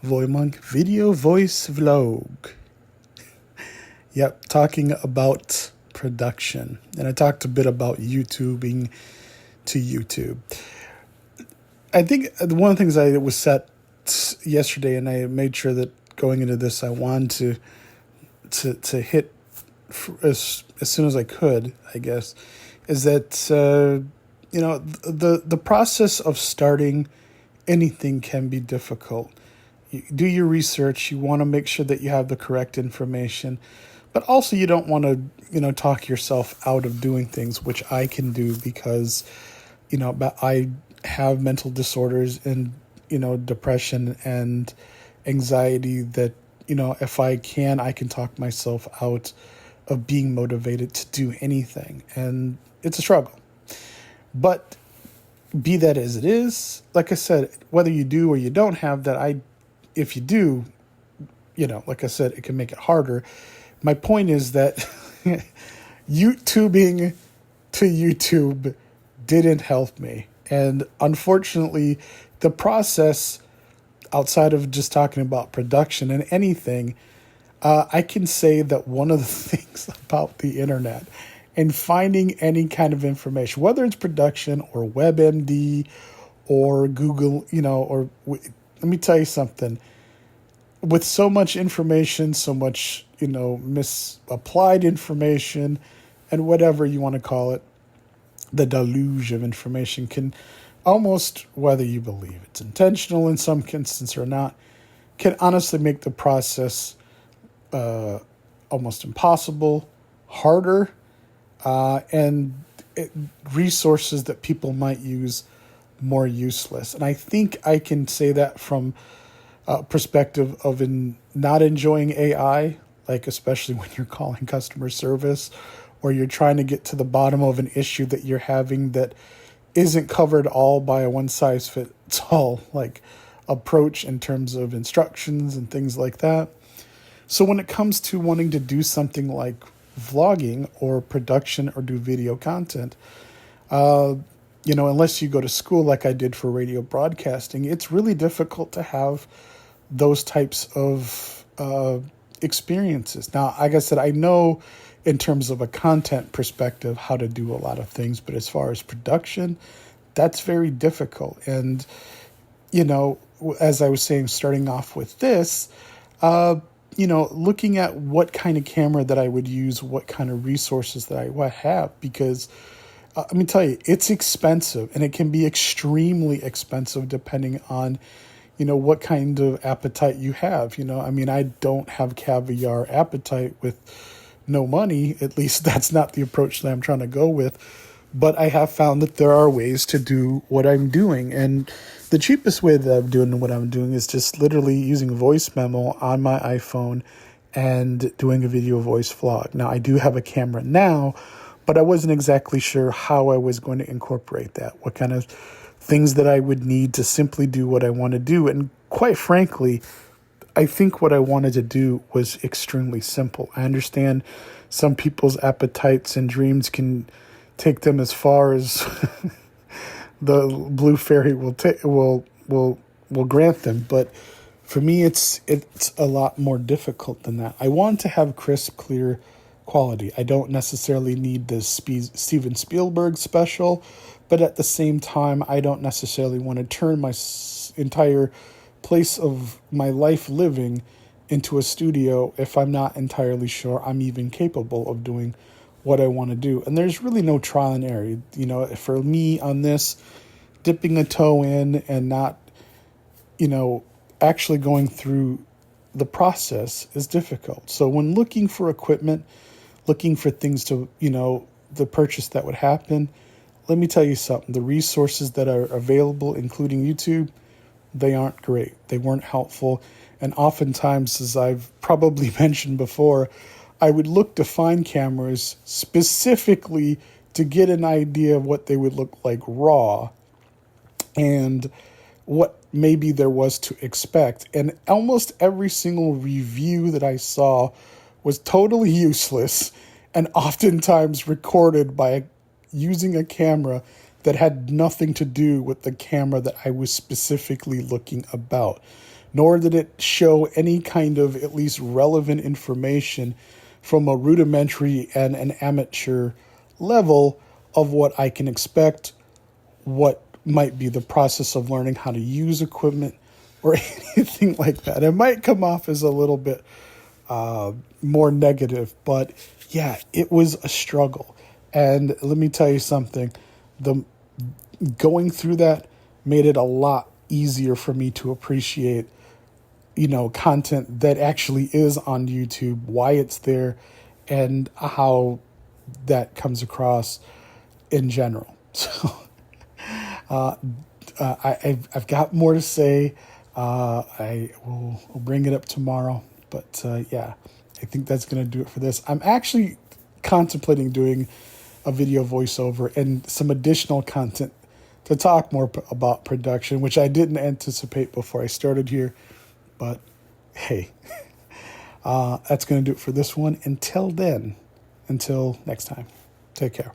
VoyMonk Video Voice Vlog. Yep, talking about production. And I talked a bit about YouTubing to YouTube. I think one of the things I was set yesterday, and I made sure that going into this, I wanted to hit as soon as I could, I guess, is that, the process of starting anything can be difficult. You do your research. You want to make sure that you have the correct information, but also you don't want to, talk yourself out of doing things, which I can do because, I have mental disorders and, depression and anxiety that, if I can talk myself out of being motivated to do anything. And it's a struggle. But be that as it is, like I said, whether you do or you don't have that, if you do, like I said, it can make it harder. My point is that YouTubing to YouTube didn't help me. And unfortunately, the process outside of just talking about production and anything, I can say that one of the things about the internet and finding any kind of information, whether it's production or WebMD or Google, let me tell you something. With so much information, so much, misapplied information and whatever you want to call it, the deluge of information can almost, whether you believe it's intentional in some instance or not, can honestly make the process almost impossible, harder, and resources that people might use more useless. And I think I can say that from a perspective of not enjoying AI, like especially when you're calling customer service or you're trying to get to the bottom of an issue that you're having that isn't covered all by a one-size-fits-all like approach in terms of instructions and things like that. So when it comes to wanting to do something like vlogging or production or do video content, unless you go to school like I did for radio broadcasting, it's really difficult to have those types of experiences. Now, like I said, I know in terms of a content perspective how to do a lot of things, but as far as production, that's very difficult. And, as I was saying, starting off with this, looking at what kind of camera that I would use, what kind of resources that I have, because let me tell you, it's expensive and it can be extremely expensive depending on, what kind of appetite you have. I don't have caviar appetite with no money. At least that's not the approach that I'm trying to go with. But I have found that there are ways to do what I'm doing. And the cheapest way that I'm doing what I'm doing is just literally using voice memo on my iPhone and doing a video voice vlog. Now, I do have a camera now, but I wasn't exactly sure how I was going to incorporate that, what kind of things that I would need to simply do what I want to do. And quite frankly, I think what I wanted to do was extremely simple. I understand some people's appetites and dreams can take them as far as the blue fairy will grant them, but for me, it's a lot more difficult than that. I want to have crisp, clear quality. I don't necessarily need the Steven Spielberg special, but at the same time, I don't necessarily want to turn my entire place of my life living into a studio if I'm not entirely sure I'm even capable of doing what I want to do. And there's really no trial and error. For me on this, dipping a toe in and not, actually going through the process is difficult. So when looking for equipment, looking for things to, the purchase that would happen, let me tell you something. The resources that are available, including YouTube, they aren't great. They weren't helpful. And oftentimes, as I've probably mentioned before, I would look to find cameras specifically to get an idea of what they would look like raw and what maybe there was to expect. And almost every single review that I saw was totally useless and oftentimes recorded by using a camera that had nothing to do with the camera that I was specifically looking about. nor did it show any kind of at least relevant information from a rudimentary and an amateur level of what I can expect, what might be the process of learning how to use equipment or anything like that. It might come off as a little bit more negative, but yeah, it was a struggle. And let me tell you something, going through that made it a lot easier for me to appreciate, content that actually is on YouTube, why it's there, and how that comes across in general. So I've got more to say. I will bring it up tomorrow. But yeah, I think that's going to do it for this. I'm actually contemplating doing a video voiceover and some additional content to talk more about production, which I didn't anticipate before I started here. But hey, that's going to do it for this one. Until next time, take care.